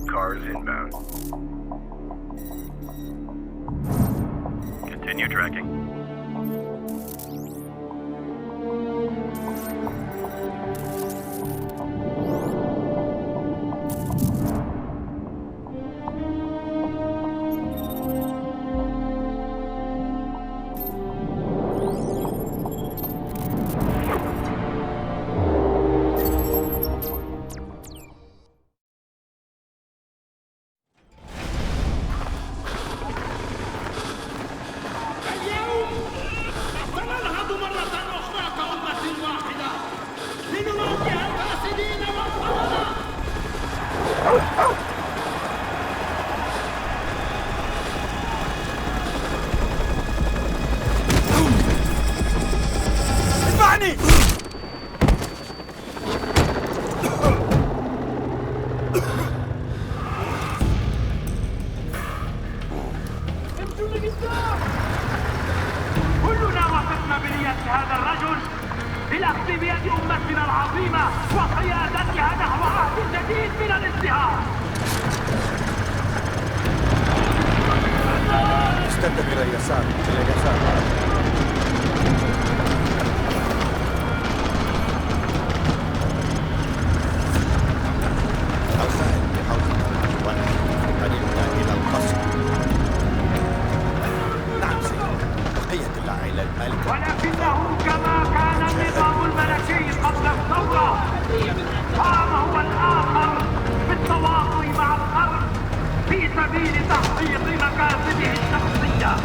Cars inbound. Continue tracking. كلنا وثقنا بنية هذا الرجل بالأخذ بيد أمتنا العظيمة وقيادتها نحو عهد جديد من الازدهار. استنتج إلى اليسار، إلى اليسار. أوسع بحوض قريبا إلى القصر. نعم سيدي، بقية العائلة المالكة. ولكنه كما كان النظام الملكي قبل الثورة، قام هو الآخر بالتواصل مع الغرب في سبيل تحقيق مكاسبه الشخصية.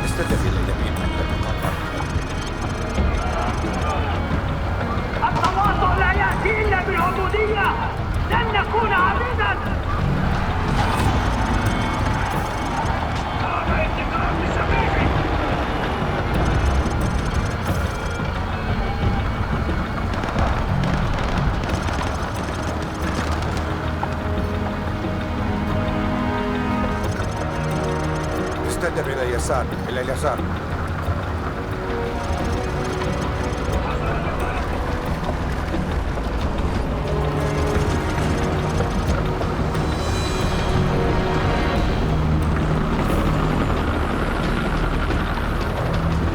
استهدف إلى اليمين عند المقاطعة. التواصل لا يأتي إلا بالعبودية، لن نكون عبيدا. استهدف إلى اليسار، إلى اليسار.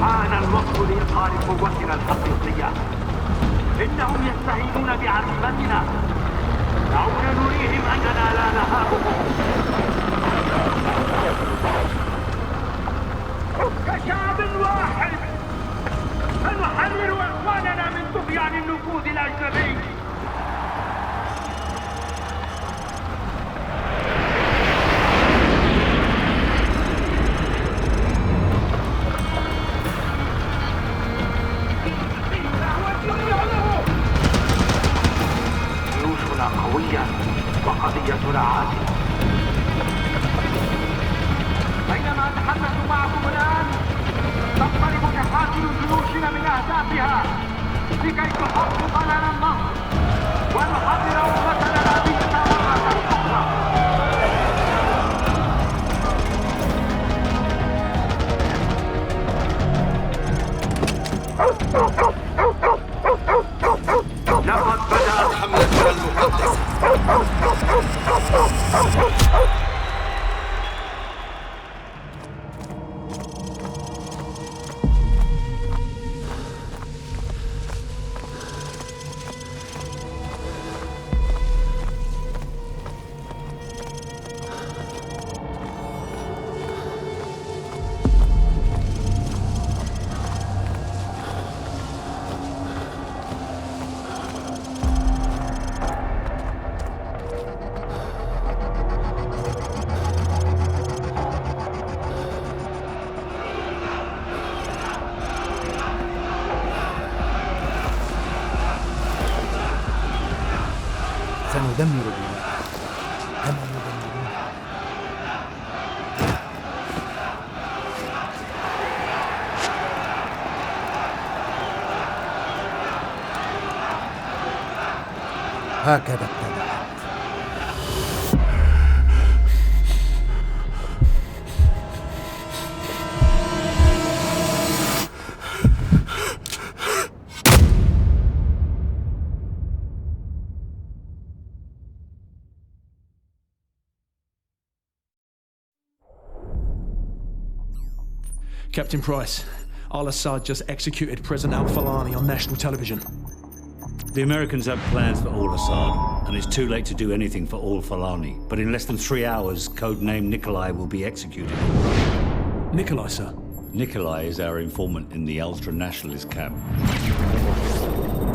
حان الوقت لإظهار قوتنا الحقيقية. إنهم يستهينون بعزيمتنا، دعونا نريهم أننا لا نهابهم. كشعب واحد سنحرر إخواننا من طغيان النفوذ الأجنبي. جيوشنا قوية وقضيتنا عادلة. بينما أتحدث معكم الآن تقترب محاسن جيوشنا من أهدافها لكي تحقق لنا النصر ونحرر أمتنا العزيزة مرة أخرى. لقد بدأت حملتنا المقدسة. سندمر بها كما يدمرون. هكذا ابتدأ. Captain Price, al-Assad just executed President al-Falani on national television. The Americans have plans for al-Assad, and it's too late to do anything for al-Falani. But in less than 3 hours, codename Nikolai will be executed. Nikolai, sir? Nikolai is our informant in the ultra-nationalist camp.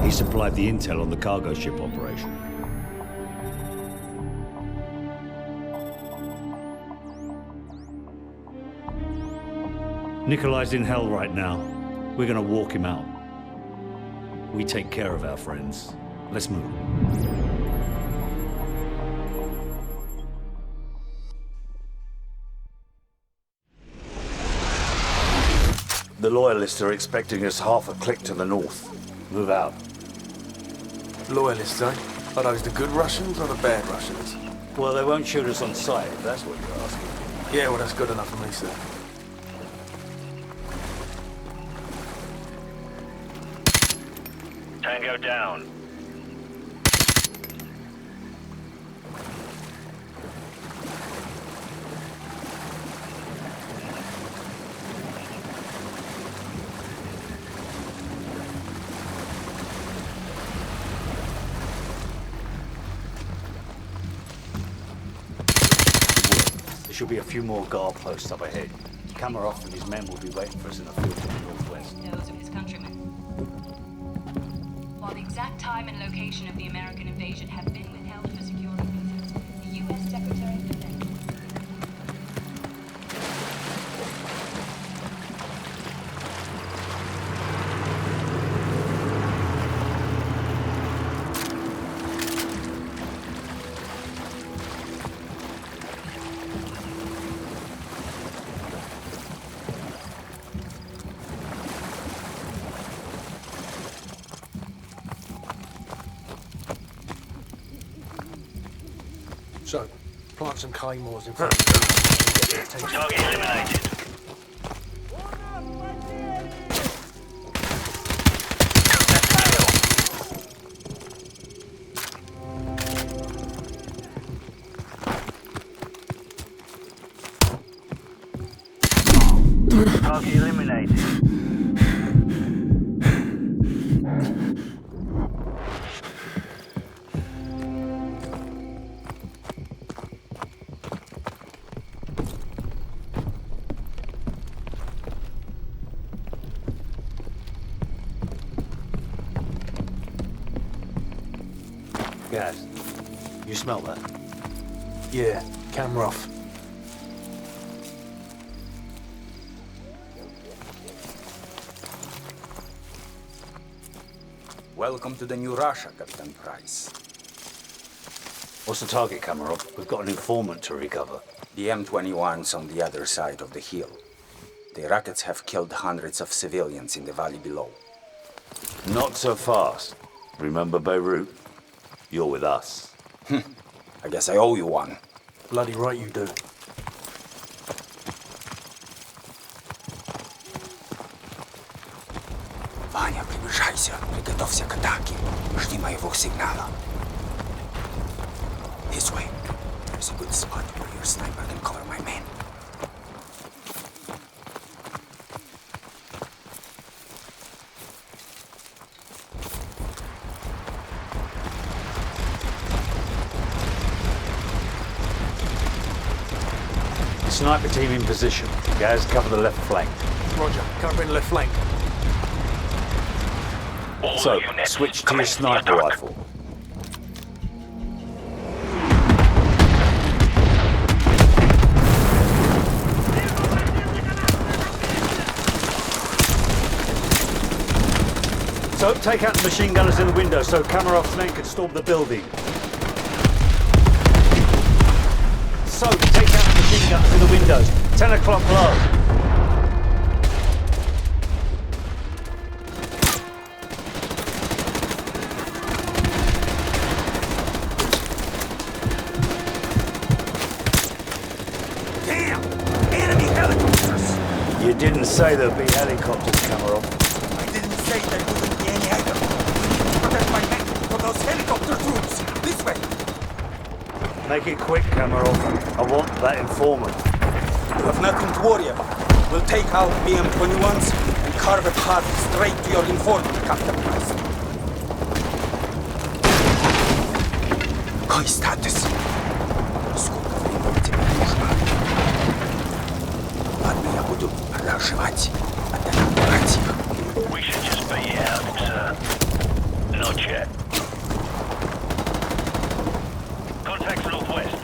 He supplied the intel on the cargo ship operation. Nikolai's in hell right now. We're gonna walk him out. We take care of our friends. Let's move. The Loyalists are expecting us half a click to the north. Move out. Loyalists, eh? Are those the good Russians or the bad Russians? Well, they won't shoot us on sight, if that's what you're asking. Yeah, well, that's good enough for me, sir. Tango down. There should be a few more guard posts up ahead. Kamarov and his men will be waiting for us in the field to the northwest. Those of his countrymen. While the exact time and location of the American invasion have been withheld for security reasons, the U.S. Secretary of Defense... So, plant some claymores in front of them. Target eliminated. Target eliminated. Guys, you smell that? Yeah, camera off. Welcome to the new Russia, Captain Price. What's the target, Kamarov? We've got an informant to recover. The M21's on the other side of the hill. The rockets have killed hundreds of civilians in the valley below. Not so fast. Remember Beirut? You're with us. I guess I owe you one. Bloody right you do. Ваня, приближайся. Приготовься к атаке. Жди моего сигнала. This way. There's a good spot where your sniper can cover my men. Sniper team in position. Guys, cover the left flank. Roger, covering the left flank. So, switch to your sniper rifle. So, take out the machine gunners in the window so Kamarov's men can storm the building. So, take out the machine gunners in the windows. 10 o'clock low. You didn't say there'd be helicopters, Cameron. I didn't say there wouldn't be any either. Protect my men from those helicopter troops. This way. Make it quick, Cameron. I want that informant. You have nothing to worry about. We'll take out BM-21s and carve a path straight to your informant, Captain Price. Какой статус? Сколько времени тебе нужно? Ладно, я буду продолжать. Отдать их. We should just be out, sir. Not yet. Contacts northwest.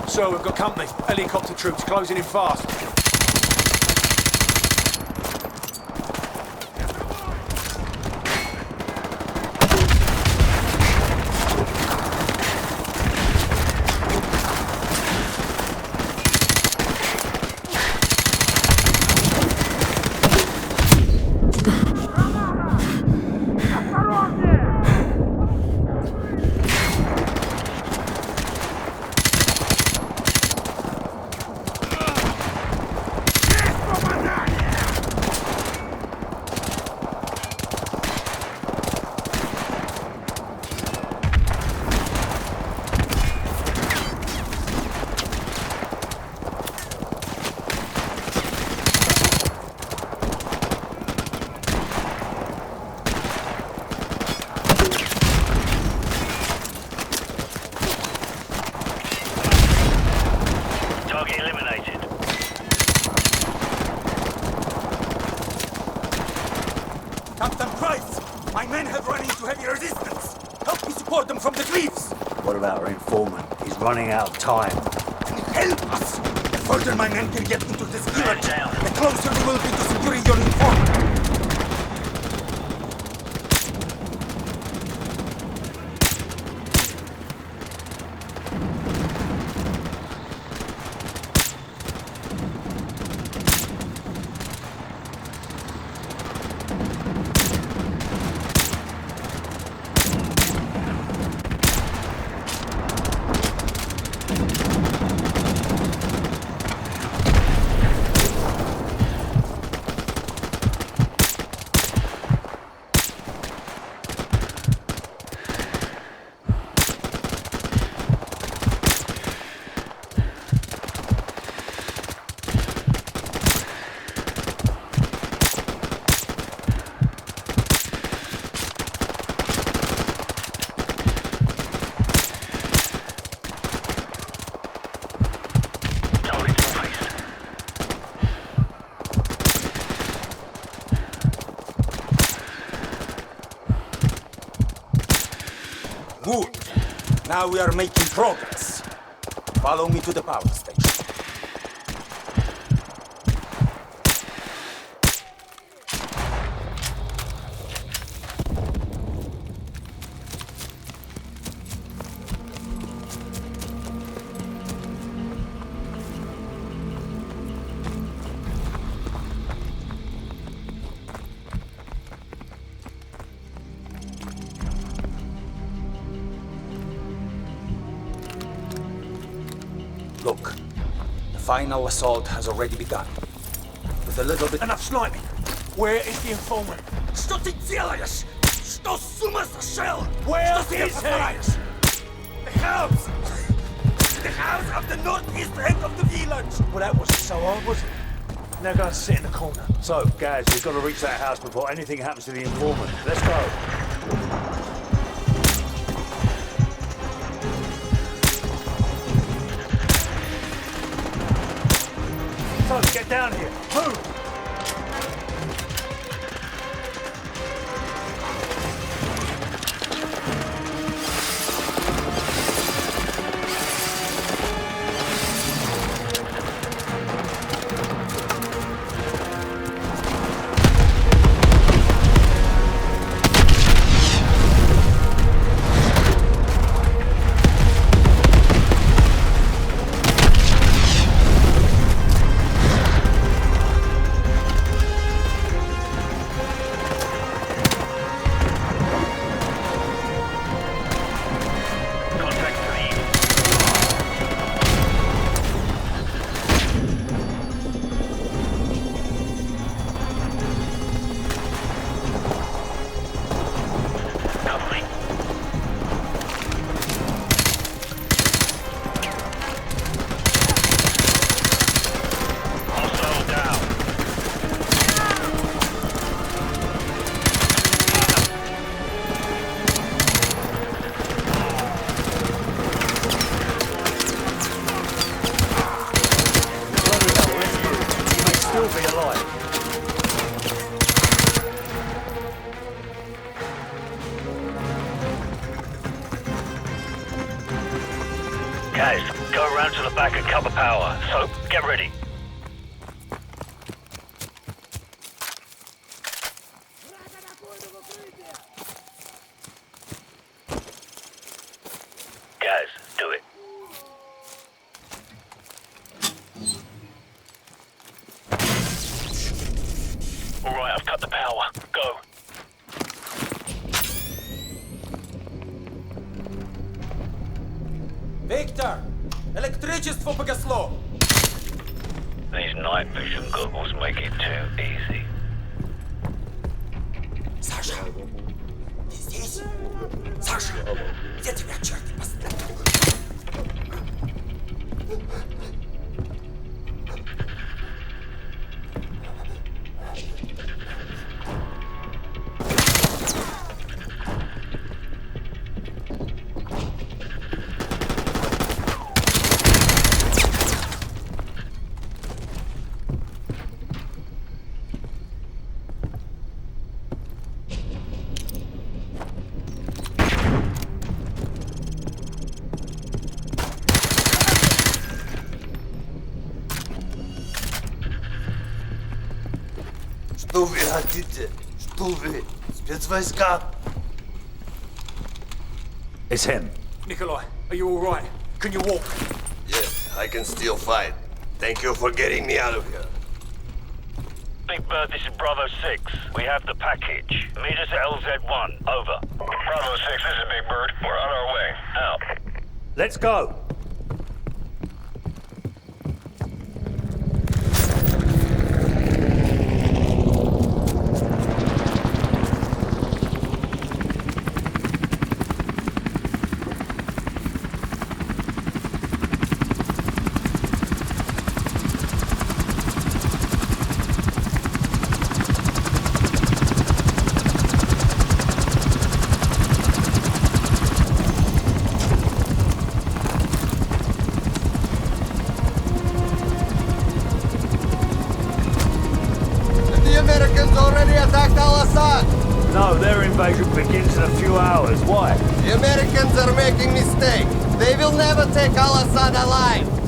Sir, we've got company. Helicopter troops closing in fast. Target eliminated. Captain Price! My men have run into heavy resistance. Help me support them from the cliffs. What about our informant? He's running out of time. Help us! The further my men can get into this village, down. the closer we will be to securing your informant. Good. Now we are making progress. Follow me to the power station. Look, the final assault has already begun. With a little bit... Enough sniping. Where is the informant? Что ты делаешь? Что с ума сошел? Where Что себе is he? позволяешь? The house! The house of the northeast end of the village! Well, that wasn't so hard, was it? Now go and sit in the corner. So, guys, we've got to reach that house before anything happens to the informant. Let's go. So, get down here. Move! still be alive. Guys, go around to the back and cover power. So, get ready. Guys, do it. All right, I've cut the power. Go. Виктор! Электричество погасло! These night vision goggles make it too easy. Саша! Ты здесь? Саша! Где тебя черти поставили? Что вы хотите? Что вы? Спецвойска? It's him. Nikolai, are you all right? Can you walk? Yes, I can still fight. Thank you for getting me out of here. Big Bird, this is Bravo 6. We have the package. Meet us at LZ1. Over. Bravo 6, this is Big Bird. We're on our way. Out. Let's go. The Americans already attacked Al-Assad! No, their invasion begins in a few hours. Why? The Americans are making mistake. They will never take Al-Assad alive.